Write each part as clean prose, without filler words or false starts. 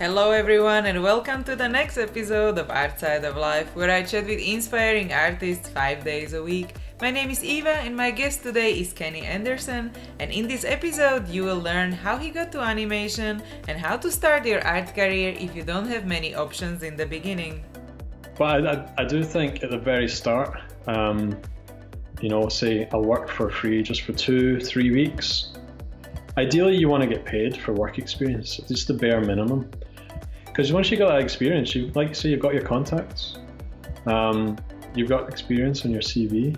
Hello everyone and welcome to the next episode of Art Side of Life, where I chat with inspiring artists 5 days a week. My name is Eva and my guest today is Kenny Anderson, and in this episode you will learn how he got to animation and how to start your art career if you don't have many options in the beginning. But I do think at the very start, say I'll work for free just for 2-3 weeks. Ideally, you want to get paid for work experience, just the bare minimum. Because once you got that experience, you've got your contacts, you've got experience on your CV.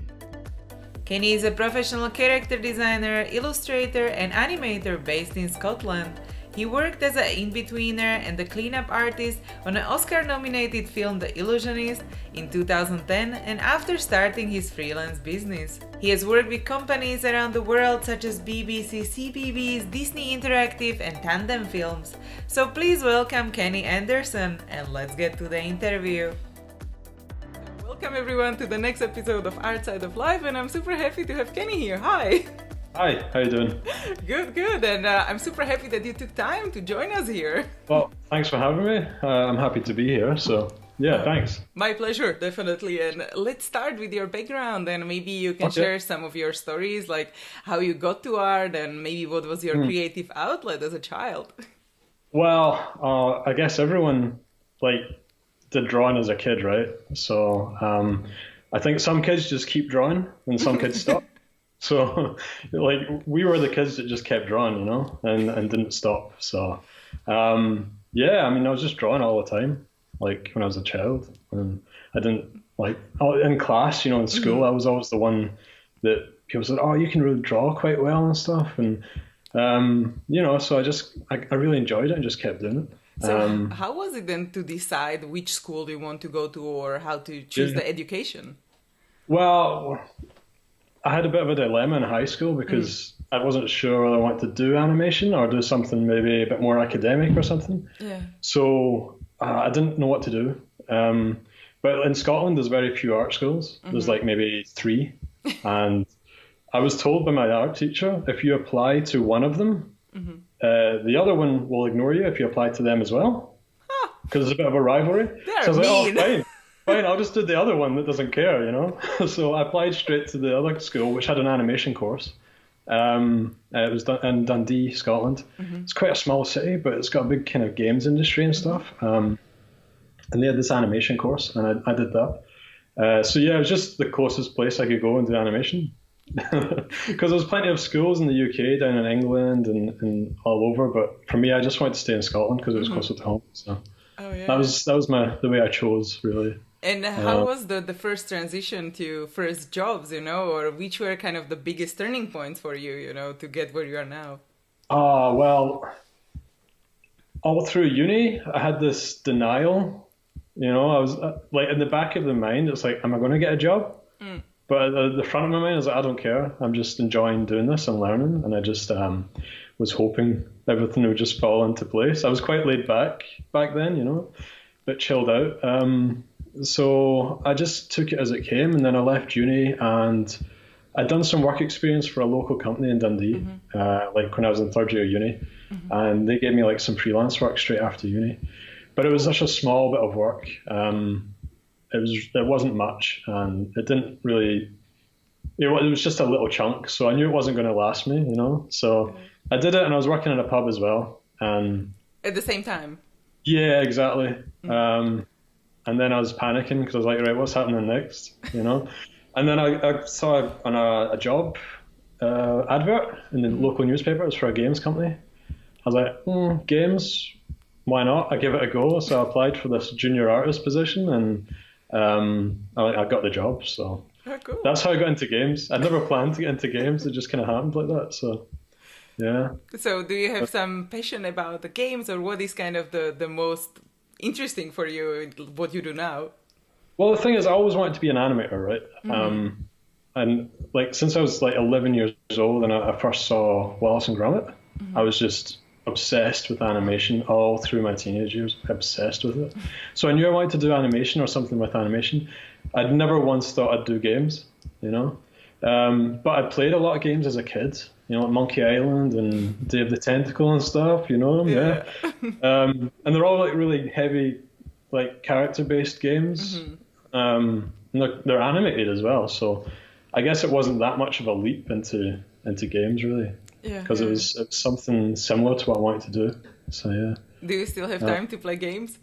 Kenny is a professional character designer, illustrator, and animator based in Scotland. He worked as an in-betweener and a cleanup artist on an Oscar-nominated film The Illusionist in 2010 and after starting his freelance business. He has worked with companies around the world such as BBC Ceebeebies, Disney Interactive and Tandem Films. So please welcome Kenny Anderson and let's get to the interview. Welcome everyone to the next episode of Art Side of Life, and I'm super happy to have Kenny here. Hi! Hi, how you doing? Good, and I'm super happy that you took time to join us here. Well, thanks for having me. I'm happy to be here, so yeah, thanks. My pleasure, definitely. And let's start with your background, and maybe you can share some of your stories, like how you got to art and maybe what was your creative outlet as a child. Well, I guess everyone did drawing as a kid, right? So I think some kids just keep drawing and some kids stop. So, we were the kids that just kept drawing, and didn't stop. So, I was just drawing all the time, when I was a child. And I didn't, in class, in school, I was always the one that people said, oh, you can really draw quite well and stuff. And, so I really enjoyed it and just kept doing it. So how was it then to decide which school you want to go to or how to choose the education? Well, I had a bit of a dilemma in high school because I wasn't sure whether I wanted to do animation or do something maybe a bit more academic or something. Yeah. So I didn't know what to do. But in Scotland, there's very few art schools. There's maybe 3. And I was told by my art teacher, if you apply to one of them, the other one will ignore you if you apply to them as well. Because there's a bit of a rivalry. They're so I was mean. like, oh, fine, I'll just do the other one that doesn't care, So I applied straight to the other school, which had an animation course. It was in Dundee, Scotland. It's quite a small city, but it's got a big kind of games industry and stuff. And they had this animation course, and I did that. It was just the closest place I could go and do animation. Because there's plenty of schools in the UK, down in England and all over. But for me, I just wanted to stay in Scotland because it was closer to home. So that was the way I chose, really. And how was the first transition to first jobs, or which were kind of the biggest turning points for you, to get where you are now? Well, all through uni, I had this denial, I was in the back of the mind, it's am I going to get a job? But at the front of my mind, I was I don't care. I'm just enjoying doing this and learning. And I just was hoping everything would just fall into place. I was quite laid back then, a bit chilled out. So I just took it as it came, and then I left uni and I'd done some work experience for a local company in Dundee, when I was in third year uni, and they gave me some freelance work straight after uni. But it was such a small bit of work. It wasn't much, and it didn't really. It was just a little chunk, so I knew it wasn't going to last me, So I did it, and I was working in a pub as well. At the same time. Yeah, exactly. And then I was panicking because I was like, right, what's happening next? And then I saw on a job advert in the local newspaper. It was for a games company. I was like, games, why not? I give it a go. So I applied for this junior artist position, and I got the job. So cool. That's how I got into games. I'd never planned to get into games. It just kind of happened like that. So yeah. So do you have some passion about the games, or what is kind of the most interesting for you in what you do now? Well, the thing is, I always wanted to be an animator, right? And since I was 11 years old and I first saw Wallace and Gromit, I was just obsessed with animation all through my teenage years, obsessed with it. So I knew I wanted to do animation or something with animation. I'd never once thought I'd do games, But I played a lot of games as a kid, like Monkey Island and Day of the Tentacle and stuff, you know them, yeah. Yeah. And they're all like really heavy, like character-based games. And they're animated as well, so I guess it wasn't that much of a leap into games really, Yeah. because Yeah. it was something similar to what I wanted to do. So yeah. Do you still have time to play games?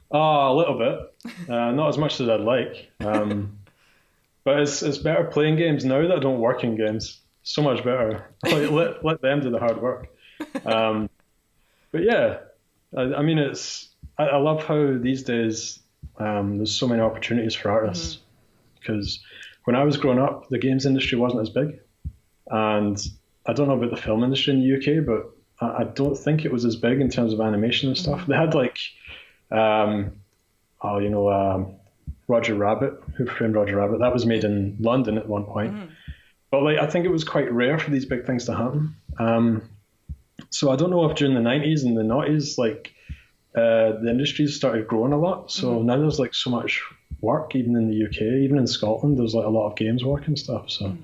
Oh, a little bit, not as much as I'd like. But it's better playing games now that I don't work in games. So much better. Like, let them do the hard work. But yeah, I mean, I love how these days there's so many opportunities for artists. Because when I was growing up, the games industry wasn't as big. And I don't know about the film industry in the UK, but I don't think it was as big in terms of animation and stuff. They had like, Roger Rabbit, Who Framed Roger Rabbit. That was made in London at one point. But like, I think it was quite rare for these big things to happen. So I don't know if during the 90s and the noughties, like the industries started growing a lot. So now there's like so much work, even in the UK, even in Scotland, there's like a lot of games work and stuff. So,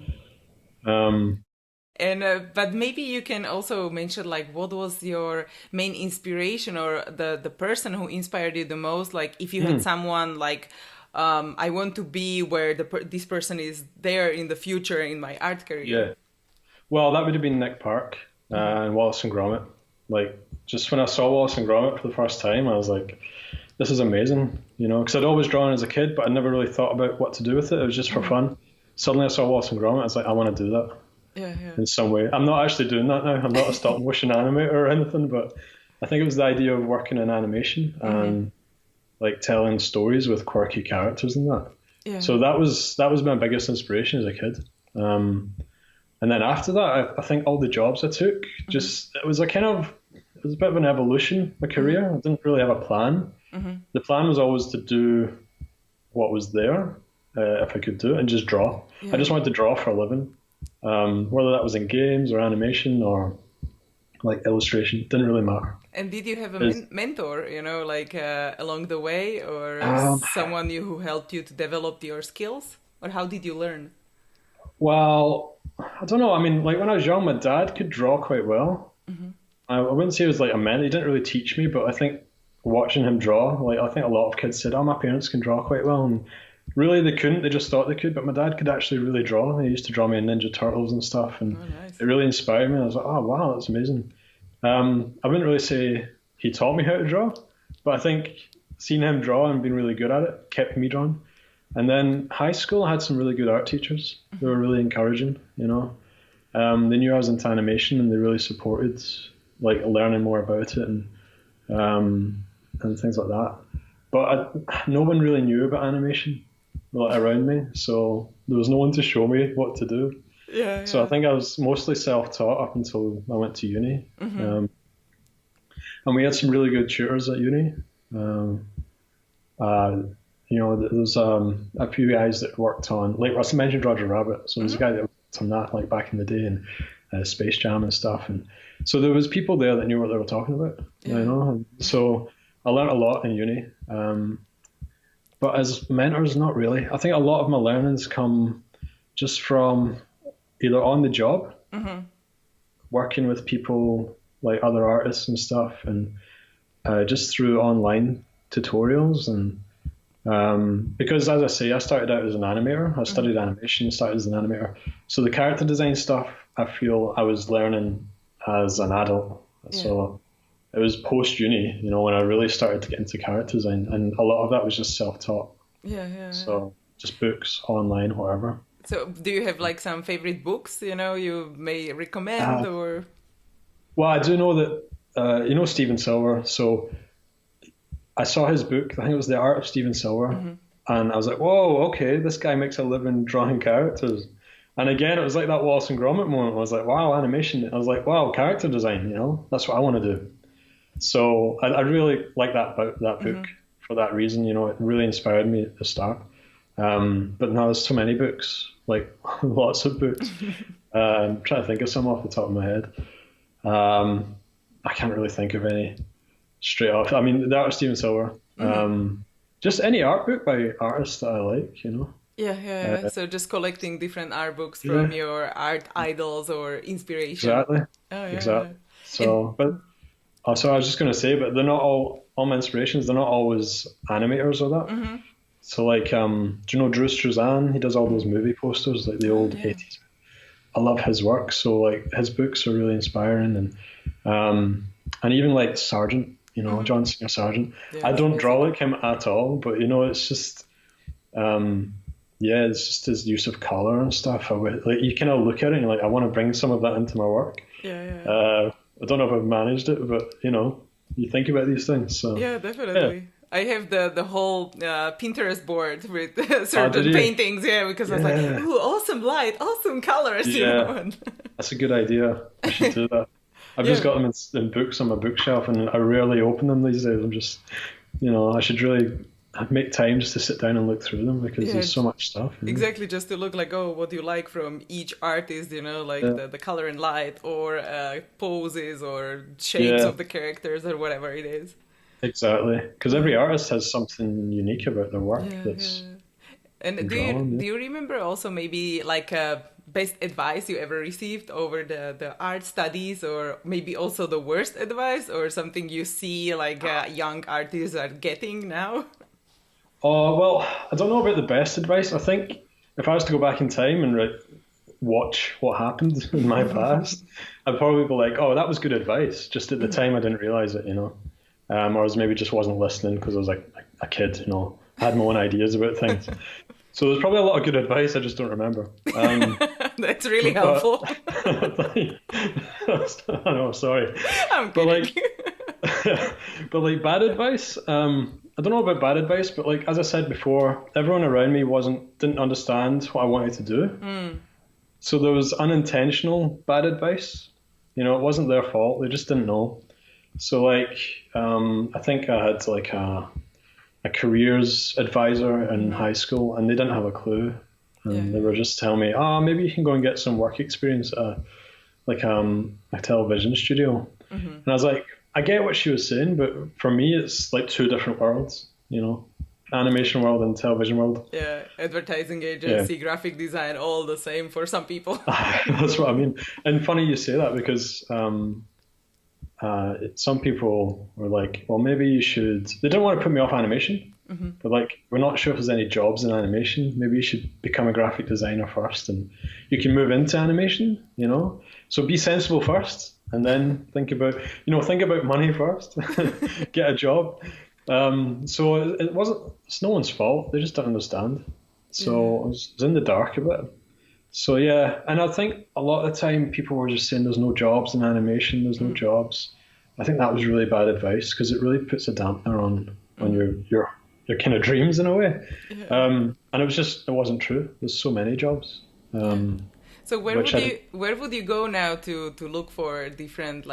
but maybe you can also mention like what was your main inspiration or the person who inspired you the most? Like if you had someone like, I want to be where this person is there in the future in my art career. Yeah. Well, that would have been Nick Park and Wallace and Gromit. Like, just when I saw Wallace and Gromit for the first time, I was like, this is amazing, because I'd always drawn as a kid, but I never really thought about what to do with it. It was just for fun. Suddenly I saw Wallace and Gromit, I was like, I want to do that in some way. I'm not actually doing that now. I'm not a stop motion animator or anything, but I think it was the idea of working in animation and like telling stories with quirky characters and that. Yeah. So that was my biggest inspiration as a kid. And then after that, I think all the jobs I took, it was a bit of an evolution, my career. I didn't really have a plan. The plan was always to do what was there, if I could do it, and just draw. Yeah. I just wanted to draw for a living. Whether that was in games or animation or like illustration, it didn't really matter. And did you have a mentor, like along the way, or someone who helped you to develop your skills? Or how did you learn? Well, I don't know. I mean, like when I was young, my dad could draw quite well. I wouldn't say he was like a mentor. He didn't really teach me, but I think watching him draw, like I think a lot of kids said, oh, my parents can draw quite well. And really they couldn't, they just thought they could, but my dad could actually really draw. He used to draw me in Ninja Turtles and stuff, and It really inspired me. I was like, oh wow, that's amazing. I wouldn't really say he taught me how to draw, but I think seeing him draw and being really good at it kept me drawing. And then high school, I had some really good art teachers. They were really encouraging, They knew I was into animation and they really supported like learning more about it and things like that. But no one really knew about animation around me, so there was no one to show me what to do. Yeah. So I think I was mostly self-taught up until I went to uni. And we had some really good tutors at uni. There's a few guys that worked on, like I mentioned Roger Rabbit, so there's a guy that worked on that like back in the day, and Space Jam and stuff, and so there was people there that knew what they were talking about, and so I learned a lot in uni, but as mentors, not really. I think a lot of my learnings come just from either on the job, working with people like other artists and stuff, and just through online tutorials and because, as I say, I started out as an animator. I studied animation, started as an animator. So the character design stuff, I feel I was learning as an adult. Yeah. So it was post-uni, when I really started to get into character design. And a lot of that was just self-taught. Yeah. So just books, online, whatever. So do you have like some favorite books, you may recommend or? Well, I do know that, Steven Silver. So I saw his book, I think it was The Art of Steven Silver, and I was like, whoa, okay, this guy makes a living drawing characters. And again, it was like that Wallace and Gromit moment. I was like, wow, animation. I was like, wow, character design, that's what I want to do. So I really like that book for that reason, it really inspired me at the start. But now there's so many books, like lots of books. I'm trying to think of some off the top of my head. I can't really think of any straight off. I mean, The Art of Steven Silver. Just any art book by artists that I like, Yeah. So just collecting different art books from your art idols or inspiration. Exactly. Oh, yeah. Exactly. And So, but also I was just going to say, but they're not all my inspirations. They're not always animators or that. So like, do you know Drew Struzan? He does all those movie posters, like the old 80s. I love his work. So like his books are really inspiring, and even like Sargent, John Singer Sargent. I don't draw like him at all, but it's just, it's just his use of color and stuff. Like you kind of look at it and you're like, I want to bring some of that into my work. I don't know if I've managed it, but you think about these things. So yeah, definitely. Yeah. I have the whole Pinterest board with certain paintings, because I was like, ooh, awesome light, awesome colors. That's a good idea. I should do that. I've just got them in books on my bookshelf, and I rarely open them these days. I'm just, I should really make time just to sit down and look through them, because there's so much stuff. Exactly, just to look like, what do you like from each artist, like the color and light, or poses or shapes of the characters, or whatever it is. Exactly, because every artist has something unique about their work. And do you remember also maybe like best advice you ever received over the art studies, or maybe also the worst advice, or something you see like young artists are getting now? Oh, well, I don't know about the best advice. I think if I was to go back in time and watch what happened in my past, I'd probably be like, oh, that was good advice. Just at the time I didn't realize it, or I was maybe just wasn't listening because I was like a kid, I had my own ideas about things. So there's probably a lot of good advice, I just don't remember. That's really helpful. I know, sorry. I'm kidding. But like bad advice, I don't know about bad advice, but like as I said before, everyone around me didn't understand what I wanted to do. So there was unintentional bad advice. It wasn't their fault, they just didn't know. So like, I think I had like a careers advisor in high school, and they didn't have a clue. And they were just telling me, maybe you can go and get some work experience at a television studio. And I was like, I get what she was saying, but for me, it's like two different worlds, animation world and television world. Yeah, advertising agency, graphic design, all the same for some people. That's what I mean. And funny you say that, because some people were like, well, maybe you should, they didn't want to put me off animation, but like, we're not sure if there's any jobs in animation. Maybe you should become a graphic designer first, and you can move into animation, So be sensible first, and then think about money first, get a job. So it's no one's fault. They just don't understand. So I was in the dark a bit. So yeah, and I think a lot of the time people were just saying there's no jobs in animation, there's no jobs. I think that was really bad advice, because it really puts a dampener on your kind of dreams in a way. And it wasn't true. There's so many jobs. So where would you go now to look for different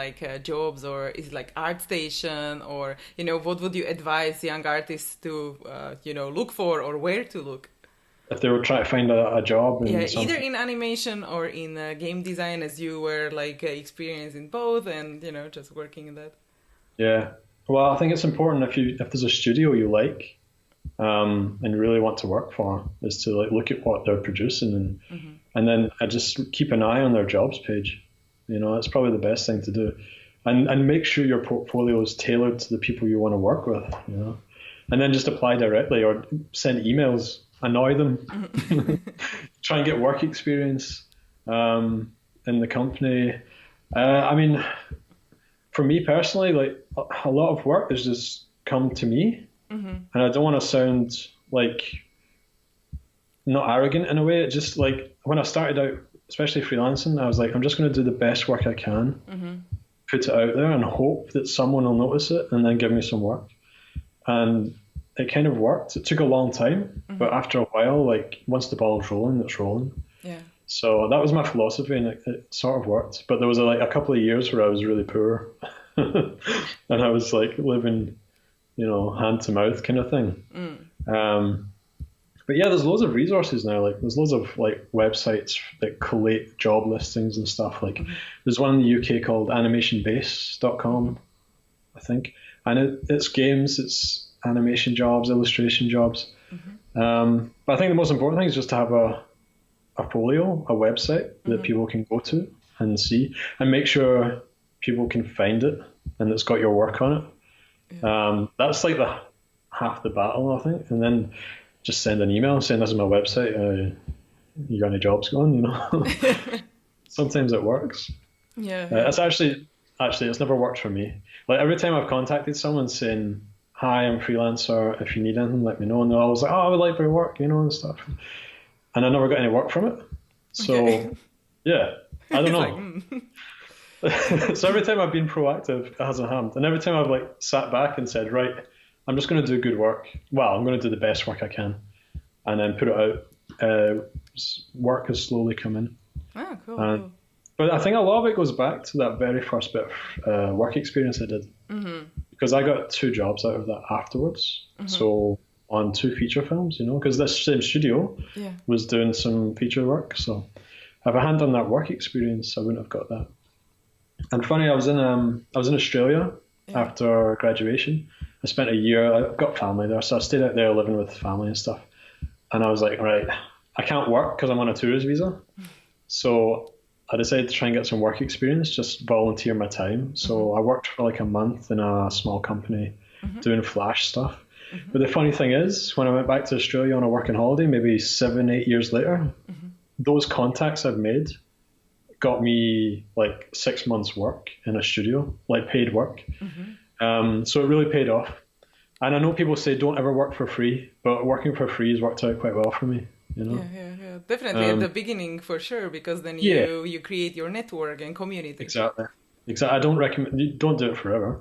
jobs, or is it like ArtStation, or what would you advise young artists to look for, or where to look? If they were trying to find a job, either in animation or in game design, as you were experienced in both, and just working in that. Yeah, well, I think it's important if there's a studio you like, and really want to work for, is to look at what they're producing, and then I just keep an eye on their jobs page. That's probably the best thing to do, and make sure your portfolio is tailored to the people you want to work with. And then just apply directly, or send emails. Annoy them, try and get work experience in the company. I mean, for me personally, a lot of work has just come to me, and I don't want to sound not arrogant in a way. It just when I started out, especially freelancing, I was like, I'm just going to do the best work I can, put it out there, and hope that someone will notice it and then give me some work. And it kind of worked. It took a long time, but after a while, once the ball's rolling, it's rolling. Yeah. So that was my philosophy, and it sort of worked. But there was a couple of years where I was really poor, and I was living, hand to mouth kind of thing. But yeah, there's loads of resources now. There's loads of websites that collate job listings and stuff. There's one in the UK called animationbase.com, I think, and it's games, it's animation jobs, illustration jobs. But I think the most important thing is just to have a folio, a website that people can go to and see, and make sure people can find it and it's got your work on it. That's like the half the battle, I think. And then just send an email saying, this is my website. You got any jobs going? You know, sometimes it works. Yeah. It's actually it's never worked for me. Like every time I've contacted someone saying, "Hi, I'm a freelancer. If you need anything, let me know." And they're always like, "Oh, I would like your work," you know, and stuff. And I never got any work from it. So yeah, I don't know. So every time I've been proactive, it hasn't happened. And every time I've like sat back and said, right, I'm just going to do good work. Well, I'm going to do the best work I can, and then put it out. Work has slowly come in. Oh, cool. But I think a lot of it goes back to that very first bit of work experience I did. Because I got 2 jobs out of that afterwards. So on 2 feature films, you know, because this same studio was doing some feature work. So if I hadn't done that work experience, I wouldn't have got that. And funny, I was in Australia after graduation. I spent a year. I've got family there, so I stayed out there living with family and stuff. And I was like, right, I can't work because I'm on a tourist visa. So I decided to try and get some work experience, just volunteer my time. So I worked for like a month in a small company doing Flash stuff. But the funny thing is, when I went back to Australia on a working holiday, maybe 7, 8 years later, those contacts I've made got me like 6 months work in a studio, like paid work. So it really paid off. And I know people say don't ever work for free, but working for free has worked out quite well for me. You know? Yeah. Definitely at the beginning for sure, because then you create your network and community. Exactly. I don't recommend, you don't do it forever.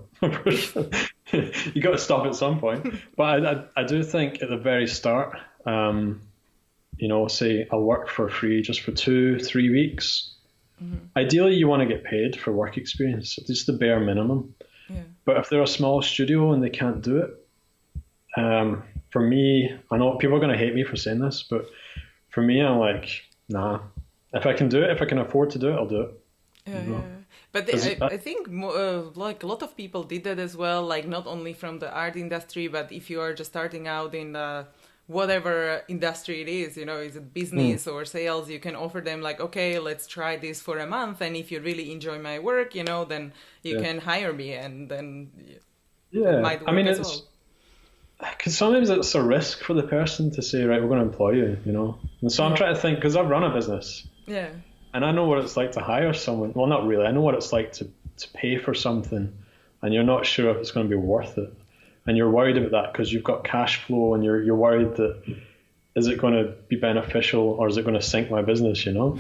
You got to stop at some point. But I do think at the very start, you know, say I'll work for free just for 2-3 weeks. Ideally, you want to get paid for work experience, just the bare minimum. But if they're a small studio and they can't do it, for me, I know people are going to hate me for saying this, but for me, I'm like, nah. If I can do it, if I can afford to do it, I'll do it. But I think like a lot of people did that as well, like not only from the art industry, but if you are just starting out in whatever industry it is, you know, is it business or sales, you can offer them like, okay, let's try this for a month. And if you really enjoy my work, you know, then you can hire me, and then it might work as well. Because sometimes it's a risk for the person to say, right, we're going to employ you, you know. And so I'm trying to think, because I've run a business. And I know what it's like to hire someone. Well, not really. I know what it's like to pay for something and you're not sure if it's going to be worth it. And you're worried about that because you've got cash flow and you're worried that is it going to be beneficial or is it going to sink my business, you know?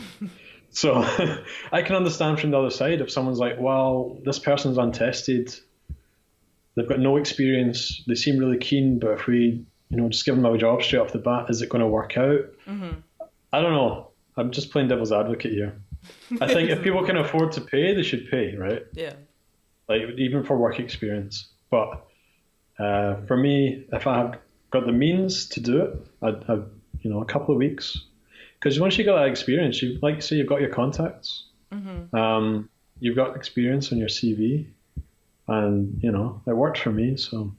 So I can understand from the other side if someone's like, well, this person's untested. They've got no experience. They seem really keen, but if we, you know, just give them a job straight off the bat, is it going to work out? I don't know. I'm just playing devil's advocate here. I think if people can afford to pay, they should pay, right? Yeah. Like even for work experience. But for me, if I have got the means to do it, I'd have, you know, a couple of weeks. Because once you got that experience, you like say you've got your contacts, you've got experience on your CV, and you know it worked for me. So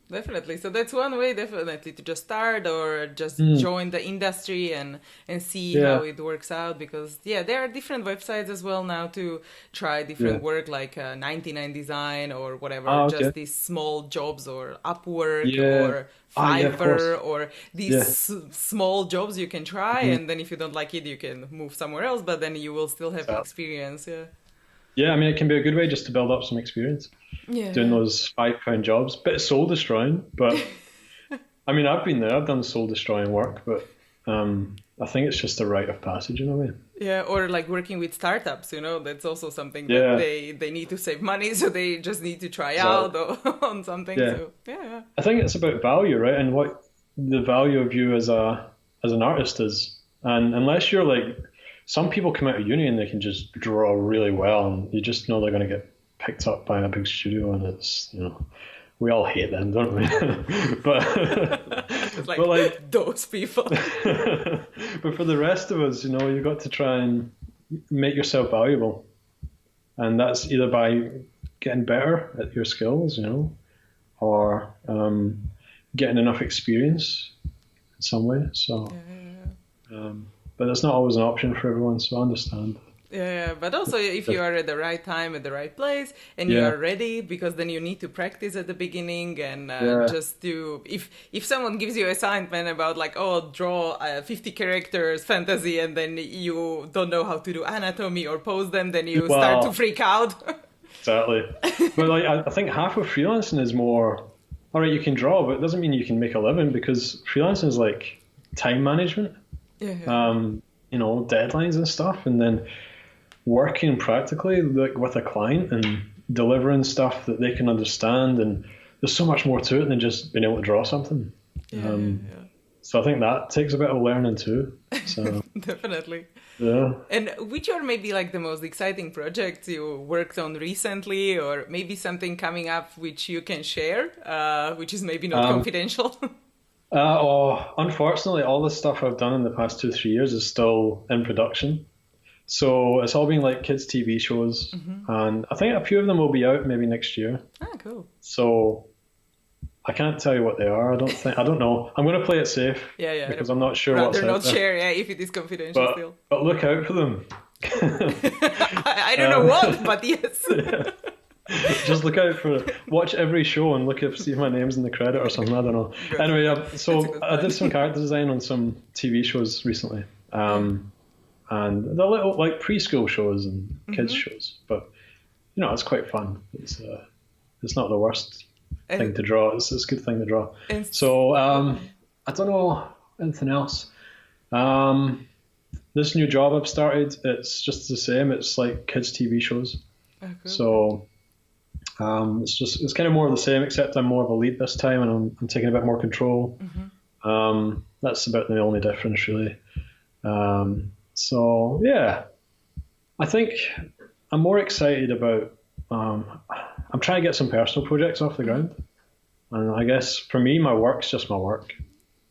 definitely. So that's one way, definitely, to just start or just join the industry and see how it works out. Because there are different websites as well now to try different work, like 99 Design or whatever, just these small jobs, or Upwork or Fiverr or these small jobs you can try, and then if you don't like it, you can move somewhere else, but then you will still have experience. Yeah, I mean, it can be a good way just to build up some experience. Doing those £5 jobs. Bit soul destroying, but I mean, I've been there. I've done soul destroying work, but I think it's just a rite of passage in a way. Yeah, or like working with startups, you know, that's also something that they need to save money, so they just need to try out on something. So, I think it's about value, right? And what the value of you as an artist is. And unless you're like, some people come out of uni and they can just draw really well, and you just know they're going to get picked up by a big studio, and it's, you know, we all hate them, don't we? but it's like those people. But for the rest of us, you know, you've got to try and make yourself valuable, and that's either by getting better at your skills, you know, or getting enough experience in some way. So, but it's not always an option for everyone. So I understand. Yeah, but also if you are at the right time, at the right place, and you are ready, because then you need to practice at the beginning, and just to, if someone gives you assignment about like, oh, draw 50 characters fantasy, and then you don't know how to do anatomy or pose them, then you start to freak out. Exactly. But like, I think half of freelancing is more, all right, you can draw, but it doesn't mean you can make a living, because freelancing is like time management, you know, deadlines and stuff, and then working practically like with a client and delivering stuff that they can understand, and there's so much more to it than just being able to draw something. So I think that takes a bit of learning too. So definitely. Yeah. And which are maybe like the most exciting projects you worked on recently, or maybe something coming up which you can share, which is maybe not confidential? Unfortunately, all the stuff I've done in the past 2-3 years is still in production. So it's all been like kids' TV shows, and I think a few of them will be out maybe next year. Ah, cool. So I can't tell you what they are. I don't know. I'm going to play it safe. Because I'm not sure what's out there. Rather not share, if it is confidential still. But look out for them. I don't know what, but yes. Just look out for it. Watch every show and see if my name's in the credit or something. I don't know. Good. Anyway, so I did some character design on some TV shows recently. And they're little like preschool shows and kids shows, but you know, it's quite fun. It's not the worst thing to draw. It's a good thing to draw. So I don't know anything else. This new job I've started, it's just the same. It's like kids TV shows. Oh, cool. So it's kind of more of the same, except I'm more of a lead this time, and I'm taking a bit more control. That's about the only difference, really. So yeah, I think I'm more excited about. I'm trying to get some personal projects off the ground, and I guess for me, my work's just my work,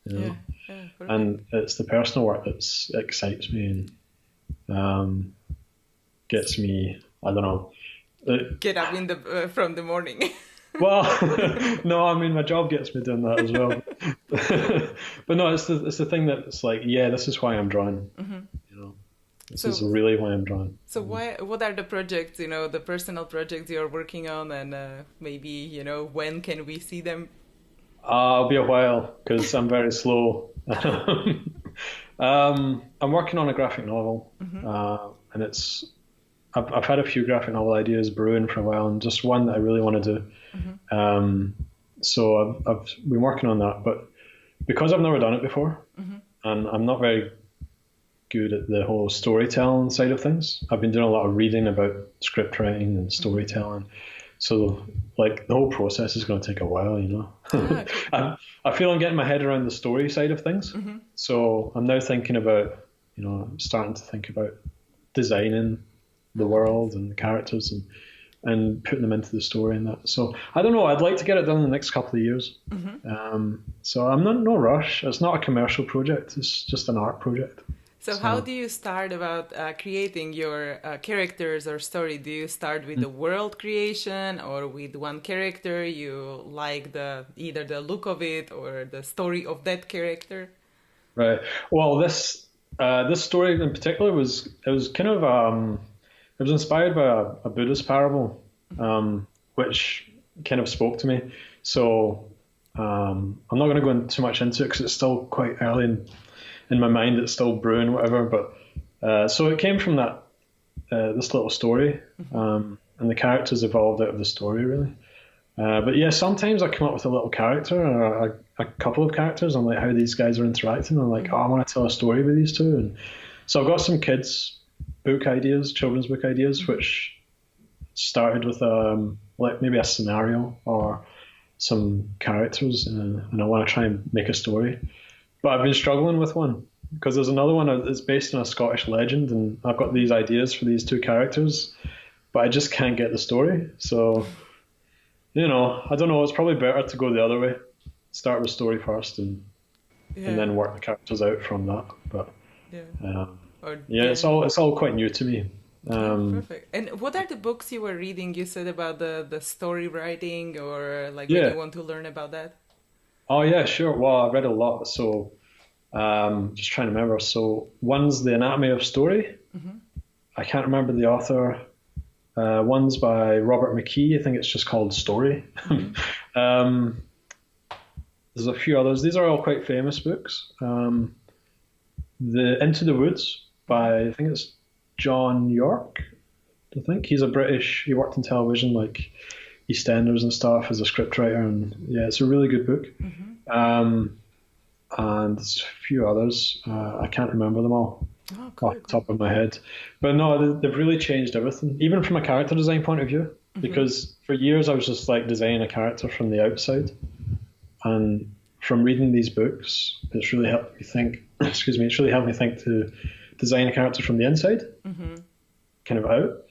you know? And it's the personal work that excites me and gets me. I don't know. Get up from the morning. Well, no, I mean my job gets me doing that as well. But no, it's the thing that it's like, this is why I'm drawing. You know, this is really why I'm drawing. So what are the projects? You know, the personal projects you're working on, and maybe when can we see them? It'll be a while because I'm very slow. I'm working on a graphic novel, and it's. I've had a few graphic novel ideas brewing for a while, and just one that I really want to do. So I've been working on that, but because I've never done it before, and I'm not very good at the whole storytelling side of things, I've been doing a lot of reading about script writing and storytelling. So like the whole process is going to take a while, you know. I feel I'm getting my head around the story side of things. So I'm now thinking about, starting to think about designing the world and the characters and putting them into the story and that. So I don't know. I'd like to get it done in the next couple of years. So I'm no rush. It's not a commercial project. It's just an art project. So how do you start about creating your characters or story? Do you start with the world creation, or with one character you like either the look of it or the story of that character? Right. Well, this story in particular was kind of it was inspired by a Buddhist parable, which kind of spoke to me. So I'm not going to go too much into it because it's still quite early in my mind. It's still brewing, whatever. But so it came from that this little story, and the characters evolved out of the story, really. But yeah, sometimes I come up with a little character or a couple of characters. I'm like, how these guys are interacting. I'm like, I want to tell a story with these two. And so I've got some kids' book ideas, children's book ideas, which started with like maybe a scenario or some characters, and I want to try and make a story. But I've been struggling with one because there's another one that's based on a Scottish legend, and I've got these ideas for these two characters, but I just can't get the story. So, I don't know. It's probably better to go the other way. Start with story first and then work the characters out from that. But it's all quite new to me. Perfect. And what are the books you were reading? You said about the story writing, or like when you want to learn about that? Oh yeah, sure. Well, I read a lot, so just trying to remember. So one's The Anatomy of Story. I can't remember the author. One's by Robert McKee. I think it's just called Story. um, there's a few others. These are all quite famous books. The Into the Woods by, I think it's John York. I think he's a British. He worked in television, like EastEnders and stuff, as a scriptwriter, and yeah, it's a really good book. And there's a few others. I can't remember them all off the top of my head. But no, they've really changed everything, even from a character design point of view. Because for years I was just like designing a character from the outside, and from reading these books, it's really helped me think. Excuse me, it's really helped me think to design a character from the inside, kind of out,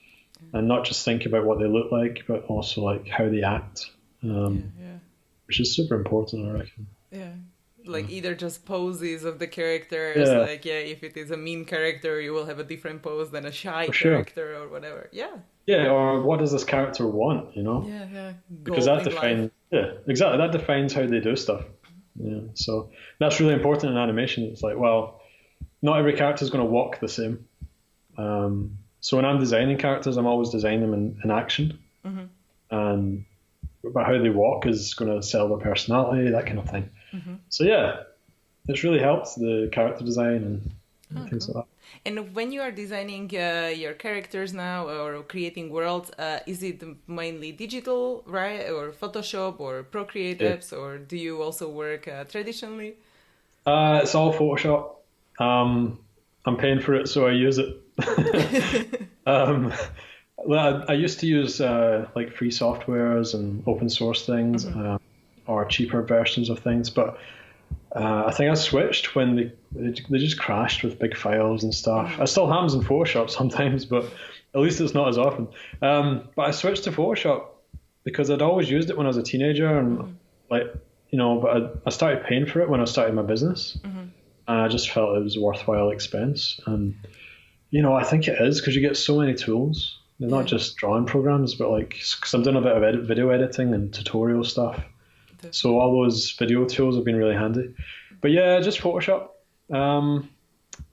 and not just think about what they look like, but also like how they act, which is super important, I reckon. Yeah. Like either just poses of the characters, like if it is a mean character, you will have a different pose than a shy character or whatever. Yeah, or what does this character want, you know? Because that defines, exactly, that defines how they do stuff. Yeah, so that's really important in animation. It's like, well, not every character is going to walk the same. So when I'm designing characters, I'm always designing them in action, and but how they walk is going to sell their personality, that kind of thing. So yeah, it's really helped the character design and things like that. And when you are designing your characters now or creating worlds, is it mainly digital, right, or Photoshop or Procreate apps, or do you also work traditionally? It's all Photoshop. I'm paying for it, so I use it. Well, I used to use like free softwares and open source things, or cheaper versions of things, but I think I switched when they just crashed with big files and stuff. It still happens in Photoshop sometimes, but at least it's not as often. But I switched to Photoshop because I'd always used it when I was a teenager, and like, you know, but I started paying for it when I started my business, and I just felt it was a worthwhile expense. And you know, I think it is, because you get so many tools. They're not just drawing programs, but like, because I'm doing a bit of video editing and tutorial stuff. So all those video tools have been really handy. But yeah, just Photoshop.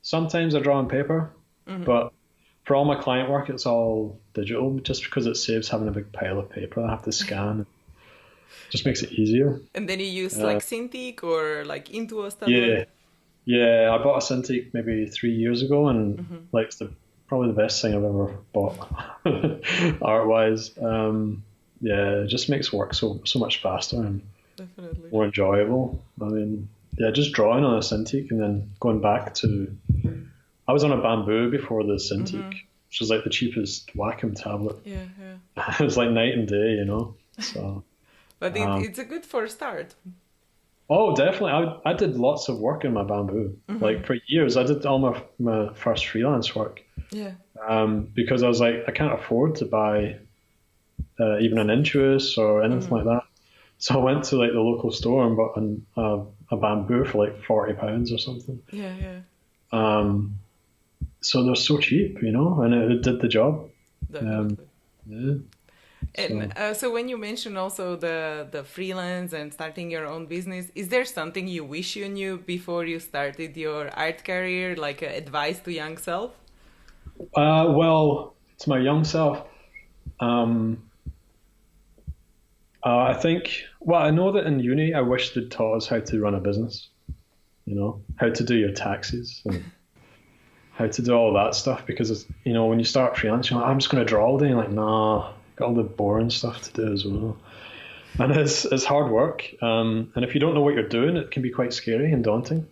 Sometimes I draw on paper, but for all my client work, it's all digital, just because it saves having a big pile of paper I have to scan. Just makes it easier. And then you use like Cintiq or like Intuos stuff? Yeah, I bought a Cintiq maybe 3 years ago, and like it's probably the best thing I've ever bought, art-wise. Yeah, it just makes work so much faster and more enjoyable. I mean, yeah, just drawing on a Cintiq and then going back to... I was on a Bamboo before the Cintiq, which was like the cheapest Wacom tablet. It was like night and day, you know. So, but it's a good for start. Oh, definitely. I did lots of work in my Bamboo. Like for years, I did all my first freelance work. Because I was like, I can't afford to buy even an Intuos or anything like that. So I went to like the local store and bought a Bamboo for like £40 or something. So they're so cheap, you know, and it did the job. And so when you mentioned also the freelance and starting your own business, is there something you wish you knew before you started your art career, like advice to young self? Well, to my young self, I think, well, I know that in uni, I wish they'd taught us how to run a business, you know, how to do your taxes and how to do all that stuff. Because, it's, you know, when you start freelance, you're like, I'm just going to draw all day. You're like, nah, got all the boring stuff to do as well. And it's hard work. And if you don't know what you're doing, it can be quite scary and daunting,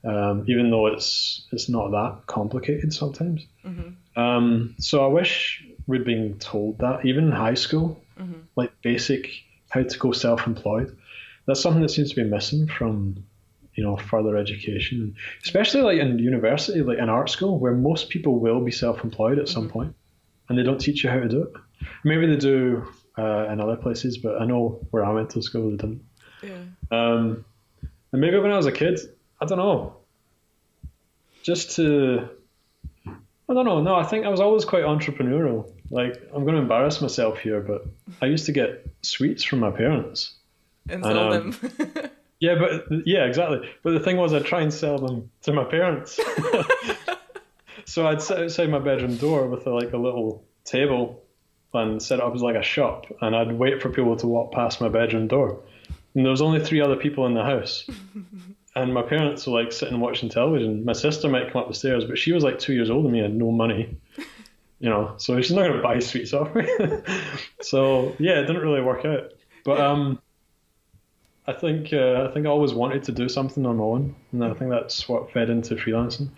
even though it's not that complicated sometimes. So I wish we'd been told that, even in high school, like basic how to go self-employed. That's something that seems to be missing from, you know, further education, especially like in university, like in art school, where most people will be self-employed at some point, and they don't teach you how to do it. Maybe they do in other places, but I know where I went to school, they didn't. And maybe when I was a kid, I don't know, I don't know. No, I think I was always quite entrepreneurial. Like, I'm going to embarrass myself here, but I used to get sweets from my parents. And sell them. Yeah, but yeah, exactly. But the thing was, I'd try and sell them to my parents. So I'd sit outside my bedroom door with like a little table and set it up as like a shop, and I'd wait for people to walk past my bedroom door. And there was only three other people in the house, and my parents were like sitting watching television. My sister might come up the stairs, but she was like 2 years older than me and had no money, so she's not going to buy sweets off me. So yeah, it didn't really work out. But Yeah. I think I always wanted to do something on my own, and I think that's what fed into freelancing.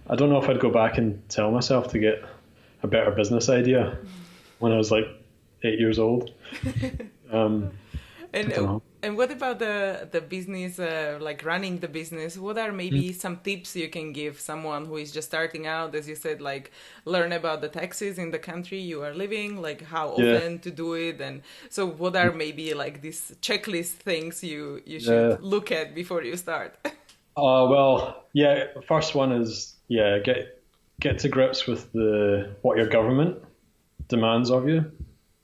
I don't know if I'd go back and tell myself to get a better business idea when I was like 8 years old. Um, I And don't know. and what about the business, like running the business? What are maybe some tips you can give someone who is just starting out, as you said, like learn about the taxes in the country you are living, like how Yeah, often to do it, and so what are maybe like these checklist things you should yeah. look at before you start? Well, yeah. First one is yeah, get to grips with the what your government demands of you.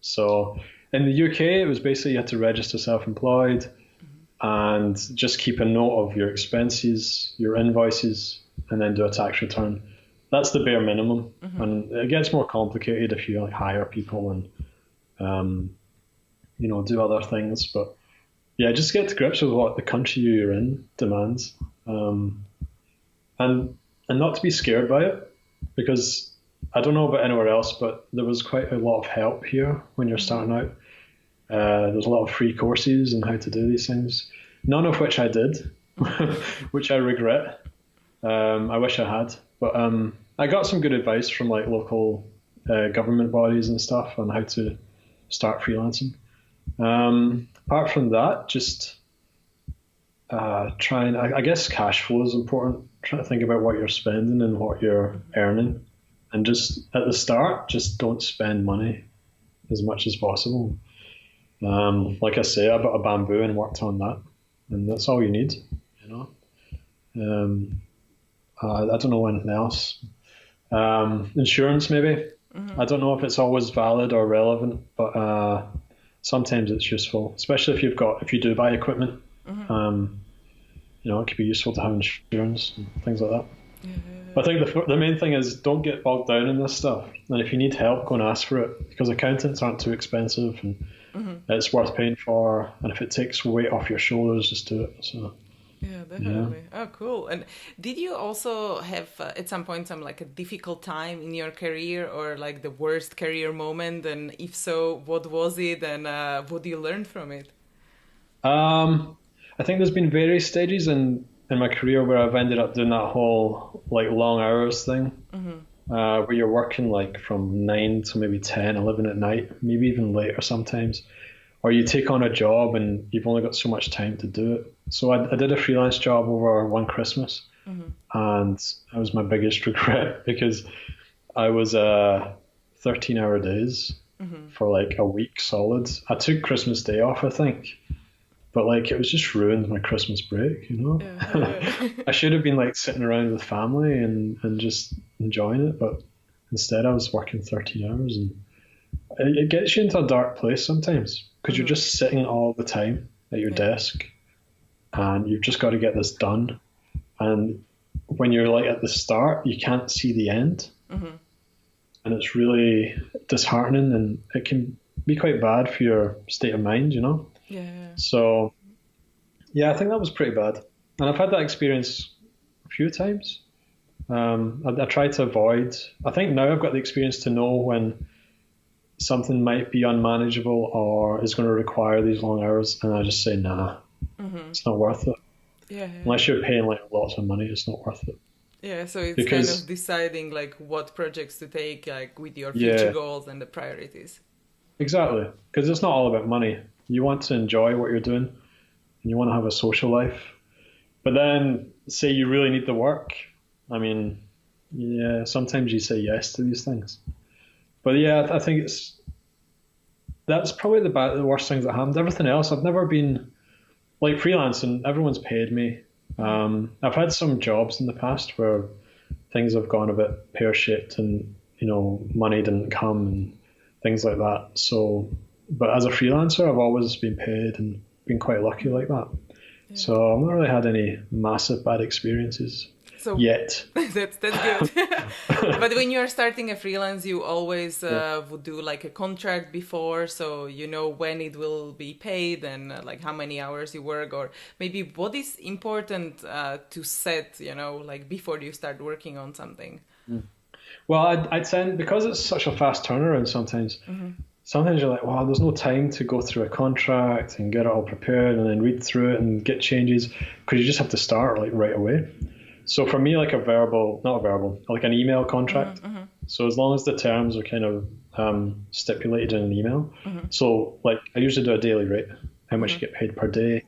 So in the UK, it was basically you had to register self-employed and just keep a note of your expenses, your invoices, and then do a tax return. That's the bare minimum, and it gets more complicated if you like hire people and um, do other things. But yeah, just get to grips with what the country you're in demands, and not to be scared by it, because I don't know about anywhere else, but there was quite a lot of help here when you're starting out. There's a lot of free courses on how to do these things, none of which I did, which I regret. I wish I had, but I got some good advice from like local government bodies and stuff on how to start freelancing. Apart from that, just trying. I guess cash flow is important. Try to think about what you're spending and what you're earning, and just at the start, just don't spend money as much as possible. Like I say, I bought a bamboo and worked on that, and that's all you need, you know. Um, I don't know anything else. Insurance, maybe. I don't know if it's always valid or relevant, but sometimes it's useful, especially if you do buy equipment. Um, it could be useful to have insurance and things like that. But I think the main thing is don't get bogged down in this stuff. And if you need help, go and ask for it, because accountants aren't too expensive and it's worth paying for. And if it takes weight off your shoulders, just do it. So Yeah, yeah. definitely. Oh, cool. And did you also have at some point some like a difficult time in your career or like the worst career moment? And if so, what was it and what you learned from it? Um, I think there's been various stages in my career where I've ended up doing that whole like long hours thing, where you're working like from 9 to maybe 10, 11 at night, maybe even later sometimes, or you take on a job and you've only got so much time to do it. So I did a freelance job over one Christmas, and that was my biggest regret because I was 13-hour days for like a week solid. I took Christmas Day off, I think, but like it was just ruined my Christmas break. Yeah. I should have been like sitting around with family and just enjoying it, but instead I was working 13 hours, and it gets you into a dark place sometimes because you're just sitting all the time at your desk and you've just got to get this done. And when you're like at the start, you can't see the end, and it's really disheartening, and it can be quite bad for your state of mind. Yeah. So yeah, I think that was pretty bad, and I've had that experience a few times. I try to avoid. I think now I've got the experience to know when something might be unmanageable or is going to require these long hours, and I just say, nah, it's not worth it. Yeah. Unless you're paying like lots of money, it's not worth it. Yeah, so it's kind Because of deciding like what projects to take like with your future yeah, goals and the priorities. exactly. Because it's not all about money. You want to enjoy what you're doing, and you want to have a social life. But then, say you really need the work. I mean, yeah, sometimes you say yes to these things. But yeah, I think that's probably the worst things that happened. Everything else, I've never been like freelancing. Everyone's paid me. I've had some jobs in the past where things have gone a bit pear-shaped, and money didn't come and things like that. So, but as a freelancer, I've always been paid and been quite lucky like that. So I've not really had any massive bad experiences So yet. that's good. But when you're starting a freelance, you always would do like a contract before, so you know when it will be paid and like how many hours you work, or maybe what is important to set, like before you start working on something. Well, I'd send, because it's such a fast turnaround sometimes. Sometimes you're like, wow, there's no time to go through a contract and get it all prepared and then read through it and get changes, because you just have to start like right away. So for me, like like an email contract. So as long as the terms are kind of stipulated in an email. So like I usually do a daily rate, how much you get paid per day,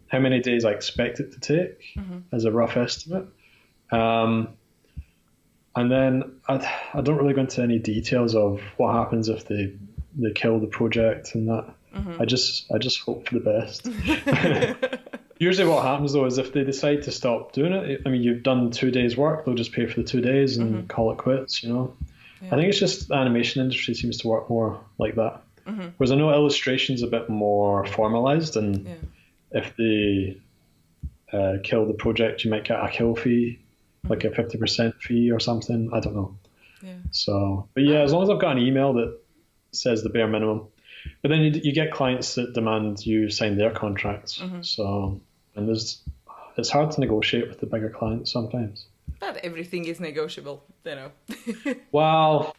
how many days I expect it to take as a rough estimate. And then I don't really go into any details of what happens if they kill the project and that. I just hope for the best. Usually what happens though is if they decide to stop doing it, I mean, you've done 2 days work, they'll just pay for the 2 days and call it quits, Yeah. I think it's just the animation industry seems to work more like that. Whereas I know illustration's a bit more formalized, and if they kill the project, you might get a kill fee, like a 50% fee or something. I don't know. So, but yeah, as long as I've got an email that says the bare minimum. But then you get clients that demand you sign their contracts. So, and it's hard to negotiate with the bigger clients sometimes. But everything is negotiable, Well,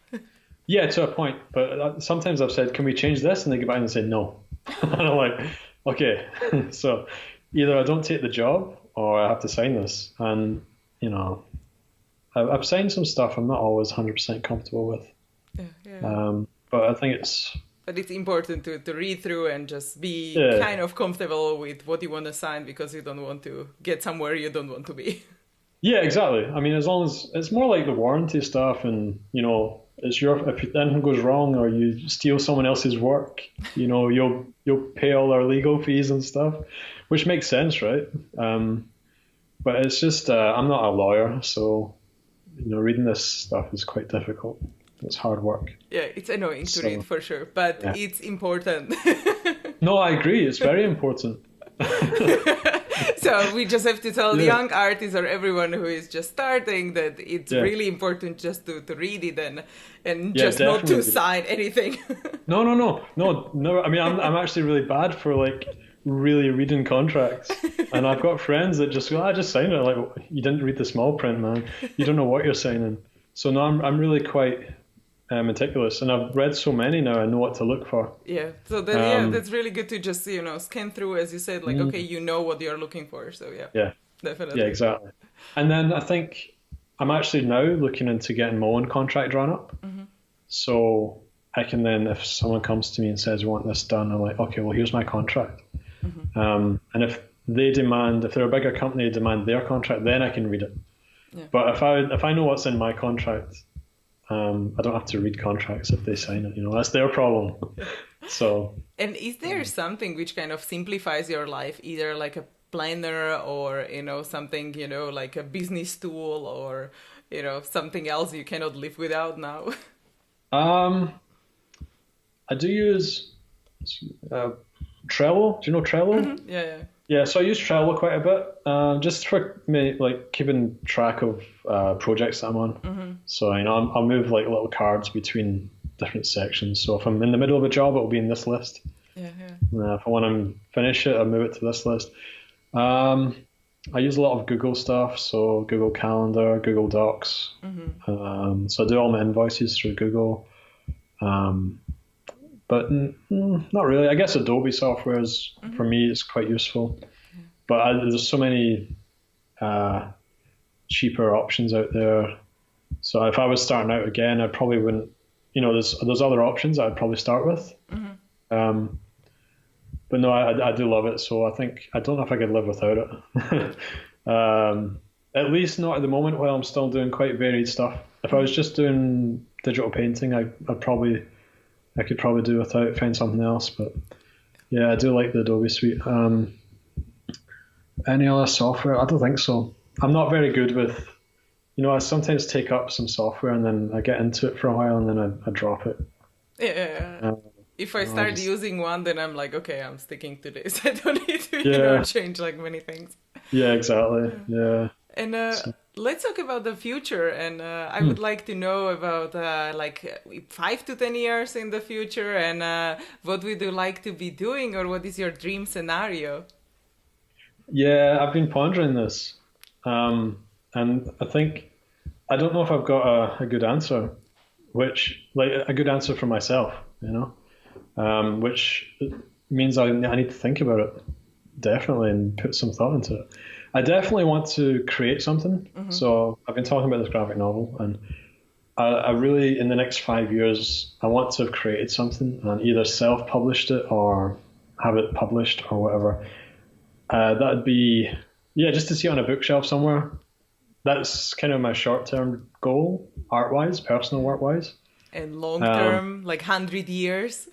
yeah, to a point. But sometimes I've said, can we change this? And they get back and say no. And I'm like, okay. So either I don't take the job or I have to sign this. And, I've signed some stuff I'm not always 100% comfortable with. But I think it's... But it's important to read through and just be kind of comfortable with what you want to sign, because you don't want to get somewhere you don't want to be. Yeah, exactly. I mean, as long as it's more like the warranty stuff, and it's if anything goes wrong or you steal someone else's work, you'll pay all our legal fees and stuff, which makes sense, right? But it's just I'm not a lawyer, so reading this stuff is quite difficult. It's hard work. Yeah, it's annoying to read for sure, but it's important. No, I agree. It's very important. So we just have to tell the young artists or everyone who is just starting that it's really important just to read it and just not to sign anything. No, never. I mean, I'm actually really bad for like really reading contracts, and I've got friends that just go, I just signed it. Like, you didn't read the small print, man. You don't know what you're signing. So no, I'm really quite meticulous, and I've read so many now, I know what to look for. Yeah, so that's really good to just scan through, as you said, like okay, you know what you're looking for. So definitely. Yeah, exactly. And then I think I'm actually now looking into getting my own contract drawn up, so I can then, if someone comes to me and says we want this done, I'm like, okay, well here's my contract. And if they're a bigger company, demand their contract, then I can read it. But if I know what's in my contract, I don't have to read contracts if they sign it. That's their problem. So. And is there something which kind of simplifies your life, either like a planner or something like a business tool, or something else you cannot live without now? I do use Trello. Do you know Trello? Yeah, so I use Trello quite a bit, just for me, like keeping track of projects that I'm on. So I'll move like little cards between different sections. So if I'm in the middle of a job, it'll be in this list. If I want to finish it, I'll move it to this list. I use a lot of Google stuff, so Google Calendar, Google Docs. So I do all my invoices through Google. But not really. I guess Adobe software is, for me, it's quite useful. But there's so many cheaper options out there. So if I was starting out again, I probably wouldn't. There's other options I'd probably start with. But no, I do love it. So I don't know if I could live without it. At least not at the moment, while I'm still doing quite varied stuff. If I was just doing digital painting, I could probably do without, find something else. But yeah, I do like the Adobe suite. Any other software? I don't think so. I'm not very good with, I sometimes take up some software and then I get into it for a while and then I drop it. if I start using one, then I'm like, okay, I'm sticking to this. I don't need to, change like many things. Yeah, exactly. Yeah. And let's talk about the future. And I would like to know about 5 to 10 years in the future, and what would you like to be doing, or what is your dream scenario? Yeah, I've been pondering this. And I think, I don't know if I've got a good answer, a good answer for myself, which means I need to think about it, definitely, and put some thought into it. I definitely want to create something. Mm-hmm. So I've been talking about this graphic novel, and I really, in the next 5 years, I want to have created something and either self-published it or have it published or whatever. That'd be, just to see it on a bookshelf somewhere. That's kind of my short-term goal, art-wise, personal work-wise. And long-term, 100 years?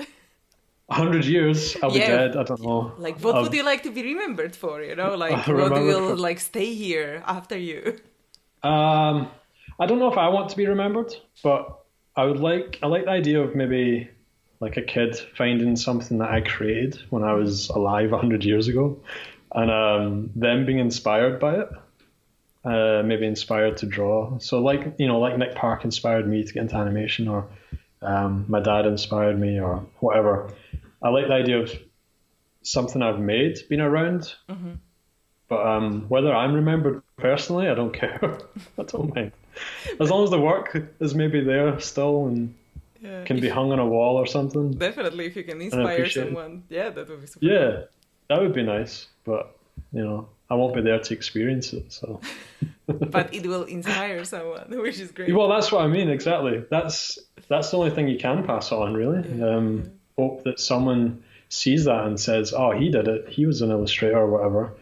100 years, I'll be dead, I don't know. What would you like to be remembered for, what will stay here after you? I don't know if I want to be remembered, but I like the idea of maybe like a kid finding something that I created when I was alive 100 years ago, and them being inspired by it, maybe inspired to draw. So like Nick Park inspired me to get into animation, or my dad inspired me, or whatever. I like the idea of something I've made being around, mm-hmm. But whether I'm remembered personally, I don't care. I don't mind. As long as the work is maybe there still and can be hung on a wall or something. Definitely, if you can inspire someone. Yeah, that would be super cool. That would be nice, but I won't be there to experience it, so. But it will inspire someone, which is great. Well, that's what I mean, exactly. That's the only thing you can pass on, really. Hope that someone sees that and says, oh, he did it, he was an illustrator or whatever.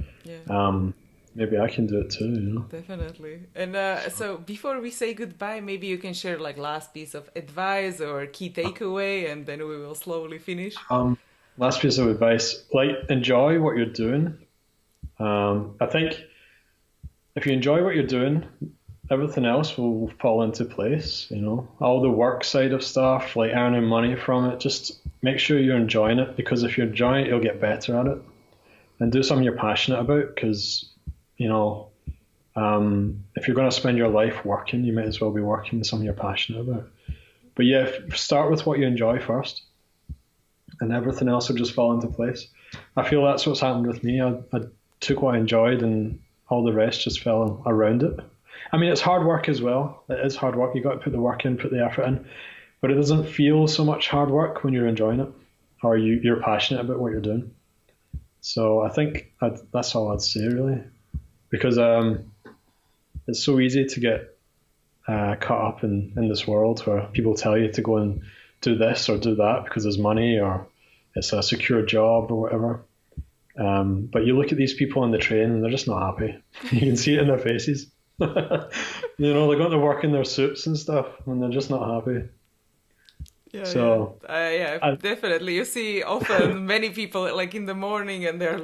Maybe I can do it too, Definitely. And so before we say goodbye, maybe you can share last piece of advice or key takeaway, and then we will slowly finish. Last piece of advice, enjoy what you're doing. I think if you enjoy what you're doing, everything else will fall into place, all the work side of stuff, earning money from it, just make sure you're enjoying it, because if you're enjoying it, you'll get better at it. And do something you're passionate about, because, if you're going to spend your life working, you might as well be working on something you're passionate about. But start with what you enjoy first, and everything else will just fall into place. I feel that's what's happened with me. I took what I enjoyed, and all the rest just fell around it. I mean, it's hard work as well. It is hard work. You got to put the work in, put the effort in, but it doesn't feel so much hard work when you're enjoying it, or you're passionate about what you're doing. So I think that's all I'd say, really, because it's so easy to get caught up in this world where people tell you to go and do this or do that because there's money or it's a secure job or whatever. But you look at these people on the train and they're just not happy. You can see it in their faces. They're going to work in their suits and stuff and they're just not happy. Definitely. You see often many people in the morning and they're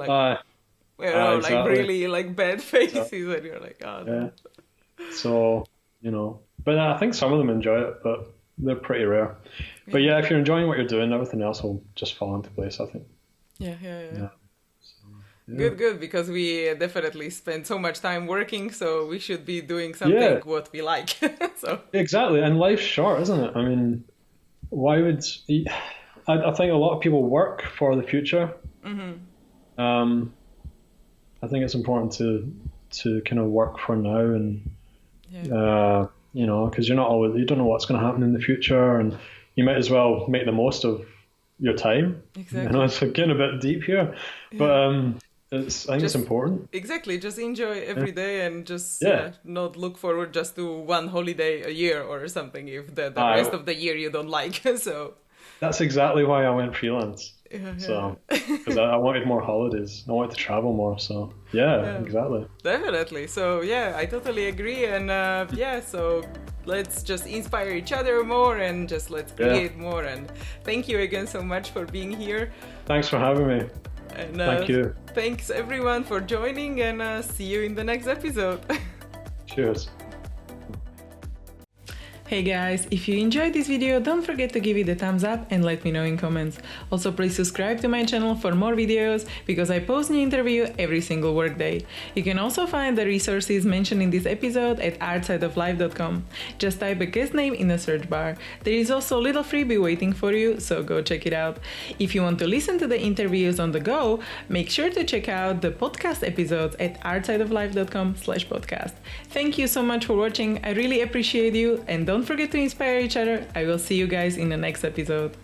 exactly. really bad faces, and you're like, oh. Yeah. So, but I think some of them enjoy it, but they're pretty rare. But if you're enjoying what you're doing, everything else will just fall into place, I think. Yeah. Good, because we definitely spend so much time working, so we should be doing something what we like. So exactly, and life's short, isn't it? I mean, why would I think a lot of people work for the future. Mm-hmm. I think it's important to kind of work for now, and because you don't know what's going to happen in the future, and you might as well make the most of your time. Exactly. It's getting a bit deep here, but I think it's important. Exactly, just enjoy every day and just not look forward just to one holiday a year or something if the rest of the year you don't like. So that's exactly why I went freelance. So because I wanted more holidays, I wanted to travel more. So exactly. Definitely. So I totally agree. And so let's just inspire each other more and just let's create more. And thank you again so much for being here. Thanks for having me. And, thank you. Thanks everyone for joining, and see you in the next episode. Cheers. Hey guys, if you enjoyed this video, don't forget to give it a thumbs up and let me know in comments. Also, please subscribe to my channel for more videos because I post new interview every single workday. You can also find the resources mentioned in this episode at artsideoflife.com. Just type a guest name in the search bar. There is also a little freebie waiting for you, so go check it out. If you want to listen to the interviews on the go, make sure to check out the podcast episodes at artsideoflife.com/podcast. Thank you so much for watching. I really appreciate you, and don't forget to inspire each other. I will see you guys in the next episode.